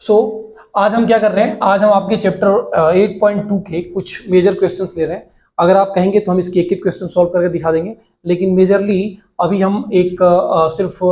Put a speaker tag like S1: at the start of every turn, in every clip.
S1: आज हम क्या कर रहे हैं, आज हम आपके चैप्टर 8.2 के कुछ मेजर क्वेश्चंस ले रहे हैं। अगर आप कहेंगे तो हम इसके एक एक क्वेश्चन सॉल्व करके दिखा देंगे, लेकिन मेजरली अभी हम सिर्फ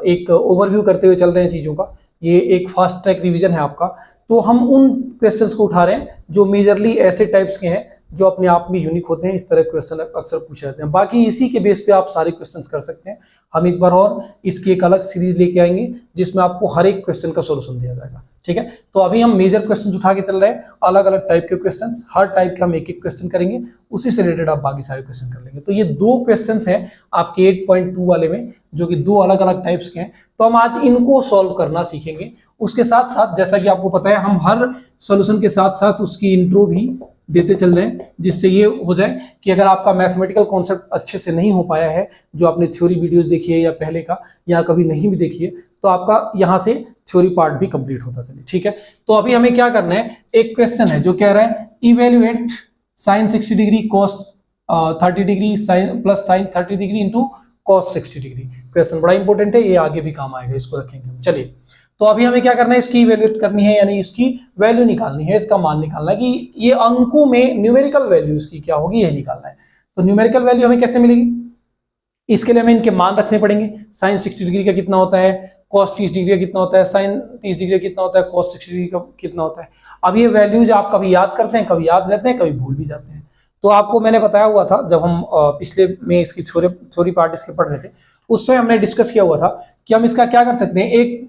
S1: एक ओवरव्यू करते हुए चल रहे हैं चीज़ों का। ये एक फास्ट ट्रैक रिवीजन है आपका, तो हम उन क्वेश्चंस को उठा रहे हैं जो मेजरली ऐसे टाइप्स के हैं जो अपने आप में यूनिक होते हैं। इस तरह के क्वेश्चन अक्सर पूछे जाते हैं। बाकी इसी के बेस पे आप सारे क्वेश्चंस कर सकते हैं। हम एक बार और इसकी एक अलग सीरीज लेके आएंगे जिसमें आपको हर एक क्वेश्चन का सॉल्यूशन दिया जाएगा। ठीक है, तो अभी हम मेजर क्वेश्चन उठा के चल रहे हैं, अलग अलग टाइप के क्वेश्चंस, हर टाइप के हम एक एक क्वेश्चन करेंगे, उसी से रिलेटेड आप बाकी सारे क्वेश्चन कर लेंगे। तो ये दो क्वेश्चंस हैं आपके 8.2 वाले में, जो कि दो अलग अलग टाइप्स के हैं। तो हम आज इनको सॉल्व करना सीखेंगे। उसके साथ साथ जैसा कि आपको पता है, हम हर सॉल्यूशन के साथ साथ उसकी इंट्रो भी देते चल रहे हैं, जिससे ये हो जाए कि अगर आपका मैथमेटिकल कॉन्सेप्ट अच्छे से नहीं हो पाया है, जो आपने थ्योरी वीडियोस देखी है या पहले का, या कभी नहीं भी देखी है, तो आपका यहाँ से थ्योरी पार्ट भी कंप्लीट होता चले। ठीक है, तो अभी हमें क्या करना है, एक क्वेश्चन है जो कह रहा है evaluate sine 60 degree cos 30 degree sine plus sine 30 degree into cos 60 degree. Question बड़ा इंपॉर्टेंट है, ये आगे भी काम आएगा, इसको रखेंगे हम। चलिए, तो अभी हमें क्या करना है, इसकी इवेल्युएट करनी है, यानी इसकी वैल्यू निकालनी है, इसका मान निकालना है कि ये अंकों में न्यूमेरिकल वैल्यू इसकी क्या होगी, ये निकालना है। तो न्यूमेरिकल वैल्यू हमें कैसे मिलेगी, इसके लिए हमें इनके मान रखने पड़ेंगे। साइन 60 डिग्री का कितना होता है, कॉस 30 डिग्री का कितना होता है, साइन 30 डिग्री का कितना होता है, कॉस 60 डिग्री का कितना होता है। अब ये वैल्यूज आप कभी याद करते हैं, कभी याद रहते हैं, कभी भूल भी जाते हैं। तो आपको मैंने बताया हुआ था, जब हम पिछले में इसकी थ्योरी पार्ट इसके पढ़ रहे थे, उसमें हमने डिस्कस किया हुआ था कि हम इसका क्या कर सकते हैं, एक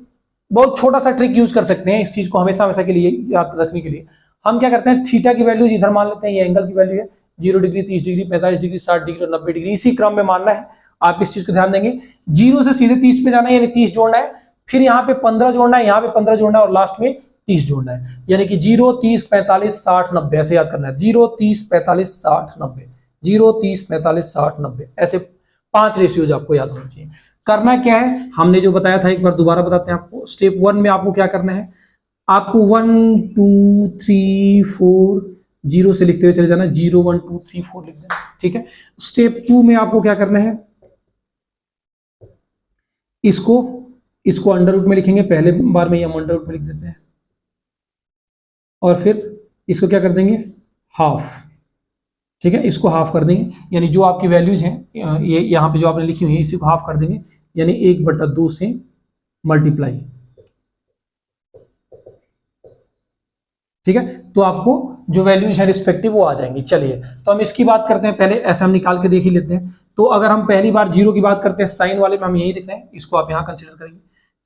S1: बहुत छोटा सा ट्रिक यूज कर सकते हैं इस चीज को हमेशा हमेशा के लिए याद रखने के लिए। हम क्या करते हैं, थीटा की वैल्यूज इधर मान लेते हैं, ये एंगल की वैल्यू है, 0 डिग्री, 30 डिग्री, 45 डिग्री, 60 डिग्री और 90 डिग्री, इसी क्रम में मानना है। आप इस चीज को ध्यान देंगे, 0 से सीधे 30 पे जाना है, यानी 30 जोड़ना है, फिर यहाँ पे 15 जोड़ना है, यहाँ पे 15 जोड़ना है, और लास्ट में 30 जोड़ना है। यानी कि 0, 30, 45, 60, 90 ऐसे याद करना है। 0, 30, 45, 60, 90, 0, 30, 45, 60, 90, ऐसे 5 रेशियोज आपको याद होना चाहिए। करना क्या है, हमने जो बताया था एक बार दोबारा बताते हैं आपको। स्टेप 1 में आपको क्या करना है, आपको 1 2 3 4 0 से लिखते हुए चले जाना, 0 1 2 3 4 लिख देना। ठीक है, स्टेप 2 में आपको क्या करना है, इसको अंडर रूट में लिखेंगे। पहले बार में हम अंडर रूट में लिख देते हैं, और फिर इसको क्या कर देंगे, हाफ। ठीक है, इसको हाफ कर देंगे, यानी जो आपकी वैल्यूज हैं ये यहाँ पे जो आपने लिखी हुई है, इसी को हाफ कर देंगे, यानी 1/2 से मल्टीप्लाई। ठीक है, तो आपको जो वैल्यूज है रिस्पेक्टिव वो आ जाएंगी। चलिए, तो हम इसकी बात करते हैं। पहले ऐसे हम निकाल के देख ही लेते हैं। तो अगर हम पहली बार 0 की बात करते हैं, साइन वाले में हम यही लिखते हैं, इसको आप यहाँ कंसिडर करेंगे।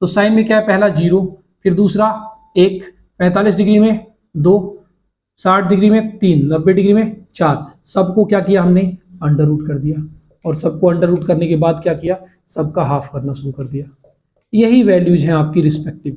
S1: तो साइन में क्या है, पहला 0, फिर दूसरा 1, 45 डिग्री में 2, 60 डिग्री में 3, 90 डिग्री में 4। सबको क्या किया हमने, अंडर रूट कर दिया, और सबको अंडर रूट करने के बाद क्या किया, सबका हाफ करना शुरू कर दिया। यही वैल्यूज हैं आपकी रिस्पेक्टिव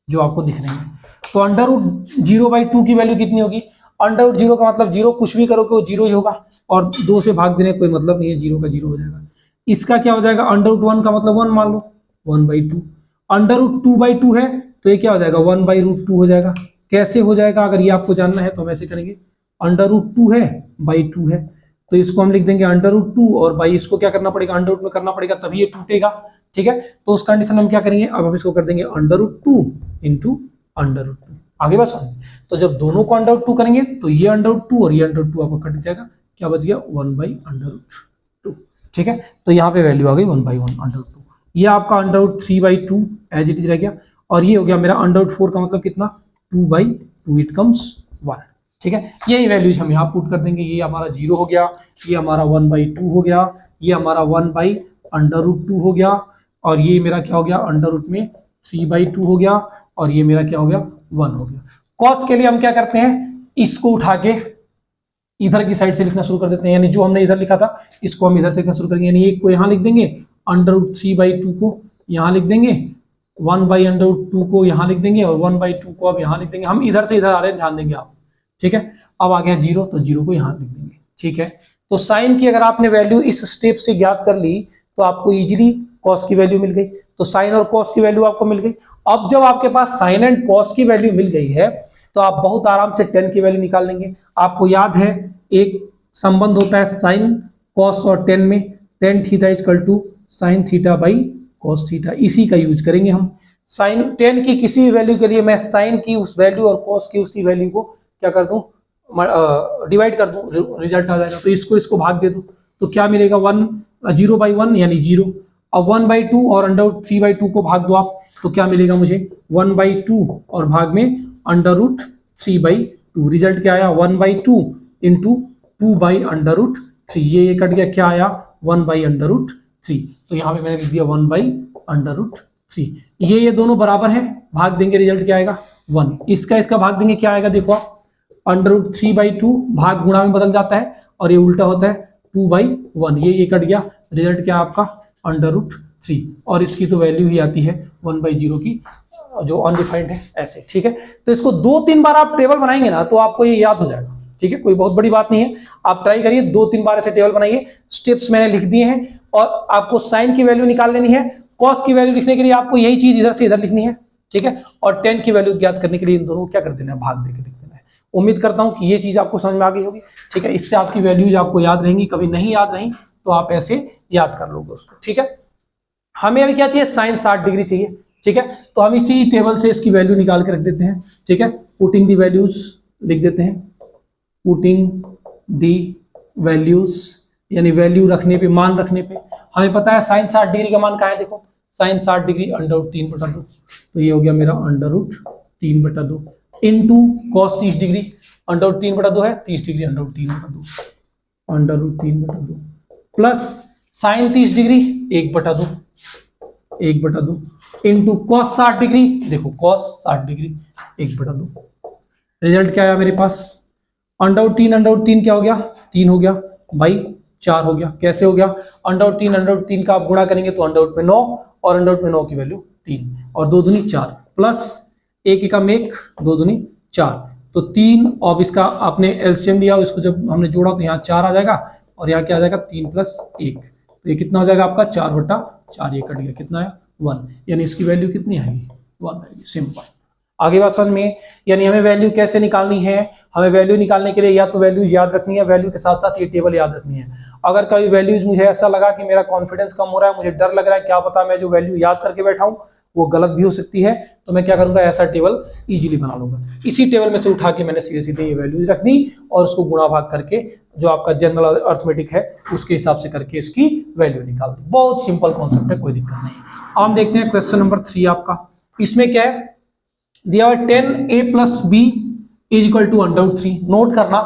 S1: जो आपको दिख रही हैं। तो अंडर रूट 0/2 की वैल्यू कितनी होगी, अंडर रूट 0 का मतलब 0, कुछ भी करोगे वो 0 ही होगा, और 2 से भाग देने कोई मतलब नहीं है, 0 का 0 हो जाएगा। इसका क्या हो जाएगा, अंडर रूट 1 का मतलब 1 मान लो, 1/2। अंडर रूट 2/2 है, तो ये क्या हो जाएगा, 1/√2 हो जाएगा। कैसे हो जाएगा, अगर ये आपको जानना है तो हम ऐसे करेंगे, अंडर रूट 2 है, बाई 2 है, तो इसको हम लिख देंगे अंडर रूट 2, और बाई इसको क्या करना पड़ेगा, अंडर रूट में करना पड़ेगा, तभी ये टूटेगा। ठीक है, तो उस कंडीशन में हम क्या करेंगे, अब हम इसको कर देंगे under root 2 into under root 2। आगे बात समझ, तो जब दोनों को अंडर रूट 2 करेंगे तो ये अंडर रूट 2 और ये अंडर रूट 2 आपको कट जाएगा, क्या बच गया, 1/√2। ठीक है, तो यहाँ पे वैल्यू आ गई 1/1 अंडर रूट 2। ये आपका under root 3/2 as it is रह गया, और ये हो गया मेरा अंडर रूट 4 का मतलब कितना, 2/2, इट कम्स 1। ठीक है, यही वैल्यूज हम यहाँ पुट कर देंगे। ये हमारा 0 हो गया, ये हमारा 1/2 हो गया, ये हमारा 1/√2 हो गया, और ये मेरा क्या हो गया, अंडर रूट में 3/2 हो गया, और ये मेरा क्या हो गया, 1 हो गया। कॉस के लिए हम क्या करते हैं, इसको उठा के इधर की साइड से लिखना शुरू कर देते हैं, यानी जो हमने इधर लिखा था इसको हम इधर से लिखना शुरू करेंगे। यानी एक को यहाँ लिख देंगे, अंडर रूट 3/2 को यहाँ लिख देंगे, 1/√2 को यहाँ लिख देंगे, और 1/2 को अब यहाँ लिख देंगे। हम इधर से इधर आ रहे हैं, ध्यान देंगे आप। ठीक है, अब आ गया 0, तो 0 को यहाँ लिख देंगे। ठीक है, तो साइन की अगर आपने वैल्यू इस स्टेप से ज्ञात कर ली तो आपको इजीली कॉस की वैल्यू मिल गई। तो साइन और कॉस की वैल्यू आपको मिल गई। अब जब आपके पास साइन एंड कॉस की वैल्यू मिल गई है, तो आप बहुत आराम से टेन की वैल्यू निकाल लेंगे। आपको याद है एक संबंध होता है साइन कॉस और टेन में, tan theta equal to sine theta by cos theta, इसी का यूज करेंगे हम। साइन टेन की किसी भी वैल्यू के लिए मैं साइन की उस वैल्यू और कॉस की उसी वैल्यू को क्या कर दूं, डिवाइड कर दूं, रिजल्ट आ जाएगा। तो इसको भाग दे दो तो क्या मिलेगा, 0/1 यानी 0। अब 1/2 और √3/2 को भाग दो आप तो क्या मिलेगा मुझे, 1/2 और भाग में √3/2। रिजल्ट क्या आया, 1/2 इंटू 2/√3। ये कट गया, क्या आया 1/√3। तो यहाँ पे मैंने लिख दिया 1/√3। ये दोनों बराबर हैं, भाग देंगे रिजल्ट क्या आएगा 1। इसका भाग देंगे क्या आएगा, देखो आप √3/2 भाग गुणा में बदल जाता है और ये उल्टा होता है 2/1। ये कट गया, रिजल्ट क्या आपका √3। और इसकी तो वैल्यू ही आती है 1/0 की जो अनडिफाइंड है ऐसे, ठीक है। तो इसको 2-3 बार आप टेबल बनाएंगे ना तो आपको ये याद हो जाएगा, ठीक है, कोई बहुत बड़ी बात नहीं है। आप ट्राई करिए, 2-3 बार ऐसे टेबल बनाइए। स्टेप्स मैंने लिख दिए हैं और आपको साइन की वैल्यू निकाल लेनी है। कॉस की वैल्यू लिखने के लिए आपको यही चीज इधर से इधर लिखनी है, ठीक है। और टेन की वैल्यू ज्ञात करने के लिए इन दोनों को क्या कर देना है, भाग देकर लिख देना है। उम्मीद करता हूं कि ये चीज आपको समझ में आ गई होगी, ठीक है। इससे आपकी वैल्यूज आपको याद रहेंगी, कभी नहीं याद रही तो आप ऐसे याद कर लोगे उसको, ठीक है। हमें अभी क्या चाहिए, साइन 60 डिग्री चाहिए, ठीक है। तो हम इसी टेबल से इसकी वैल्यू निकाल के रख देते हैं, ठीक है। पुटिंग दी वैल्यूज लिख देते हैं, पुटिंग दी वैल्यूज यानी वैल्यू रखने पे, मान रखने पे। हमें पता है साइन 60 डिग्री का मान क्या है, देखो साइन 60 डिग्री √3/2। तो ये हो गया मेरा √3/2 इंटू कॉस 30 डिग्री √3/2 है, 30 degree √3/2 plus sine 30 degree 1/2 into cos 60 degree, देखो कॉस 60 डिग्री 1/2। रिजल्ट क्या आया मेरे पास, √3 क्या हो गया, 3 हो गया बाई 4 हो गया। कैसे हो गया, √3 का आप गुणा करेंगे तो √9 और √9 की वैल्यू 3 और 2 दूनी 4 प्लस 1 एकम 1 2 दूनी 4 तो 3। अब इसका आपने एलसीएम लिया, इसको जब हमने जोड़ा तो यहाँ 4 आ जाएगा और यहाँ क्या आ जाएगा 3 + 1। तो ये कितना हो जाएगा आपका 4/4। ये कट गया, कितना है 1, यानी इसकी वैल्यू कितनी आएगी 1 आएगी। सिंपल, आगे बात समझ में। यानी हमें वैल्यू कैसे निकालनी है, हमें वैल्यू निकालने के लिए या तो वैल्यूज याद रखनी है, वैल्यू के साथ साथ ये टेबल याद रखनी है। अगर कभी वैल्यूज मुझे ऐसा लगा कि मेरा कॉन्फिडेंस कम हो रहा है, मुझे डर लग रहा है, क्या पता मैं जो वैल्यू याद करके बैठा हूं वो गलत भी हो सकती है, तो मैं क्या करूंगा, ऐसा टेबल इजीली बना लूंगा। इसी टेबल में से उठा के मैंने सीधे सीधे ये वैल्यूज रख दी और उसको गुणा भाग करके जो आपका जनरल अर्थमेटिक है उसके हिसाब से करके इसकी वैल्यू निकाल दी। बहुत सिंपल कॉन्सेप्ट है, कोई दिक्कत नहीं। हम देखते हैं क्वेश्चन नंबर 3 आपका। इसमें क्या है दिया हुआ 10a + b = √3। नोट करना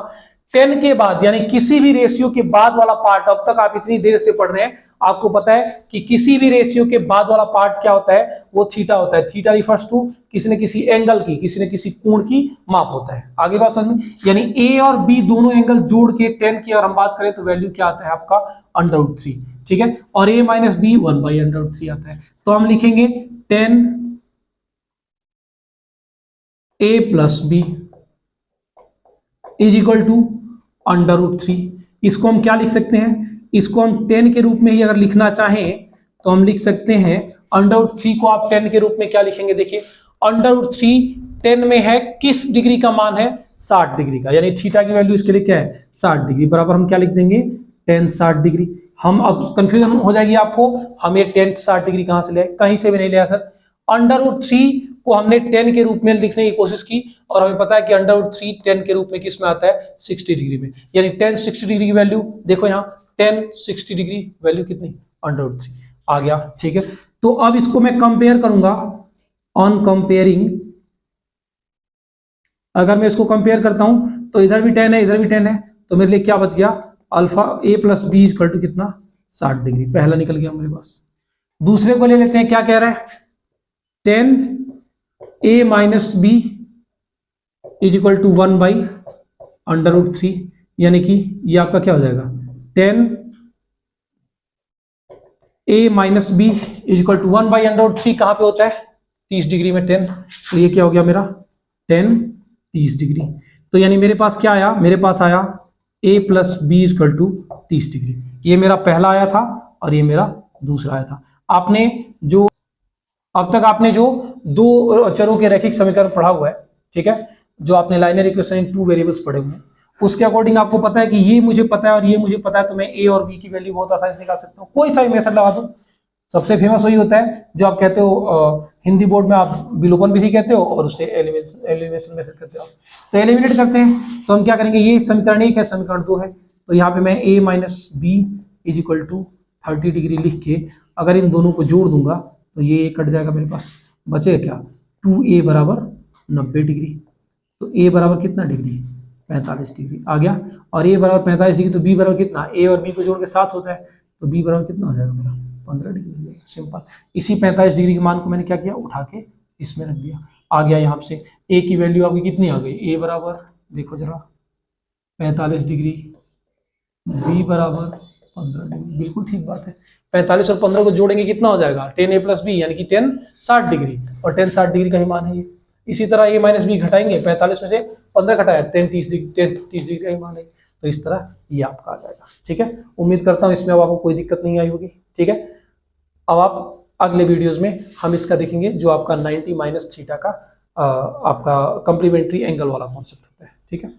S1: 10 के बाद यानी किसी भी रेशियो के बाद वाला पार्ट, अब तक आप इतनी देर से पढ़ रहे हैं, आपको पता है कि किसी भी रेशियो के बाद वाला पार्ट क्या होता है, वो थीटा होता है। थीटा रिफर्स टू किसी न किसी एंगल की, किसी न किसी कोण की माप होता है। आगे बात समझ में, यानी a और b दोनों एंगल जोड़ के 10 की अगर हम बात करें तो वैल्यू क्या आता है आपका √3, ठीक है। और a - b 1/√3 आता है। तो हम लिखेंगे 10a + b = √3। इसको हम क्या लिख सकते हैं, इसको हम 10 के रूप में ही अगर लिखना चाहें तो हम लिख सकते हैं √3 को आप 10 के रूप में क्या लिखेंगे, देखिए √3 10 में है, किस डिग्री का मान है 60 डिग्री का, यानी थीटा की वैल्यू इसके लिए क्या है 60 डिग्री, बराबर हम क्या लिख देंगे 10 60 डिग्री। हम अब कंफ्यूजन हो जाएगी आपको, हम ये 10 60 डिग्री कहां से ले, कहीं से भी नहीं लिया सर। √3 को हमने 10 के रूप में लिखने की कोशिश की और हमें पता है कि √3 10 के रूप में किस में आता है 60 डिग्री में, यानी 10 60 डिग्री की वैल्यू देखो यहाँ 10 60 डिग्री वैल्यू कितनी √3 आ गया, ठीक है। तो अब इसको मैं कंपेयर करूंगा, ऑन कंपेयरिंग अगर मैं इसको कंपेयर करता हूं तो इधर भी 10 है इधर भी 10 है, तो मेरे लिए क्या बच गया अल्फा a + b = कितना 60 डिग्री, पहला निकल गया मेरे पास। दूसरे को ले लेते हैं, क्या कह रहा है 10a - b = 1/√3, यानी कि ये आपका क्या हो जाएगा 10a - b = 1/√3 कहां पे होता है 30 डिग्री में 10, तो ये क्या हो गया मेरा 10 30 डिग्री। तो यानी मेरे पास क्या आया, मेरे पास आया a + b = 30 डिग्री। ये मेरा पहला आया था और ये मेरा दूसरा आया था। आपने जो अब तक आपने जो दो चरों के रैखिक समीकरण पढ़ा हुआ है, ठीक है, जो आपने लाइनर इक्वेशन इन 2 वेरिएबल्स पढ़े हुए हैं, उसके अकॉर्डिंग आपको पता है कि ये मुझे पता है और ये मुझे पता है, तो मैं a और b की वैल्यू बहुत आसानी से निकाल सकता हूँ। कोई सा भी मेथड लगा दूं, सबसे फेमस वही होता है जो आप कहते हो हिंदी बोर्ड में आप विलोपन विधि कहते हो और उसे एलिमिनेशन मेथड कहते हो। तो एलिमिनेट करते हैं तो हम क्या करेंगे, ये समीकरण 1 है, समीकरण 2 है, तो यहाँ पे मैं a minus B is equal to 30 degree लिख के अगर इन दोनों को जोड़ दूंगा तो ये कट जाएगा, मेरे पास बचेगा क्या, 2a बराबर 90 डिग्री। तो a बराबर कितना डिग्री, 45 डिग्री आ गया, और a बराबर 45 डिग्री तो b बराबर कितना, a और b को जोड़ के 7 होता है, तो b बराबर कितना हो जाएगा मेरा 15 डिग्री। सिंपल, इसी 45 डिग्री के मान को मैंने क्या किया, उठा के इसमें रख दिया। आ गया यहाँ से a की वैल्यू आपकी कितनी आ गई, a बराबर देखो जरा 45 डिग्री, b बराबर 15 डिग्री, बिल्कुल ठीक बात है। 45 और 15 को जोड़ेंगे कितना हो जाएगा, 10a प्लस बी यानी कि 10 60 डिग्री, और 10 60 डिग्री का ही मान है ये। इसी तरह a माइनस बी घटाएंगे, 45 में से 15 घटाया 10 30 डिग्री का ही मान है। तो इस तरह ये आपका आ जाएगा। ठीक है, उम्मीद करता हूँ इसमें अब आपको कोई दिक्कत नहीं आई होगी। ठीक है, अब आप अगले वीडियोस में हम इसका देखेंगे जो आपका 90 माइनस थीटा का आपका कम्प्लीमेंट्री एंगल वाला कॉन्सेप्ट होता है। ठीक है।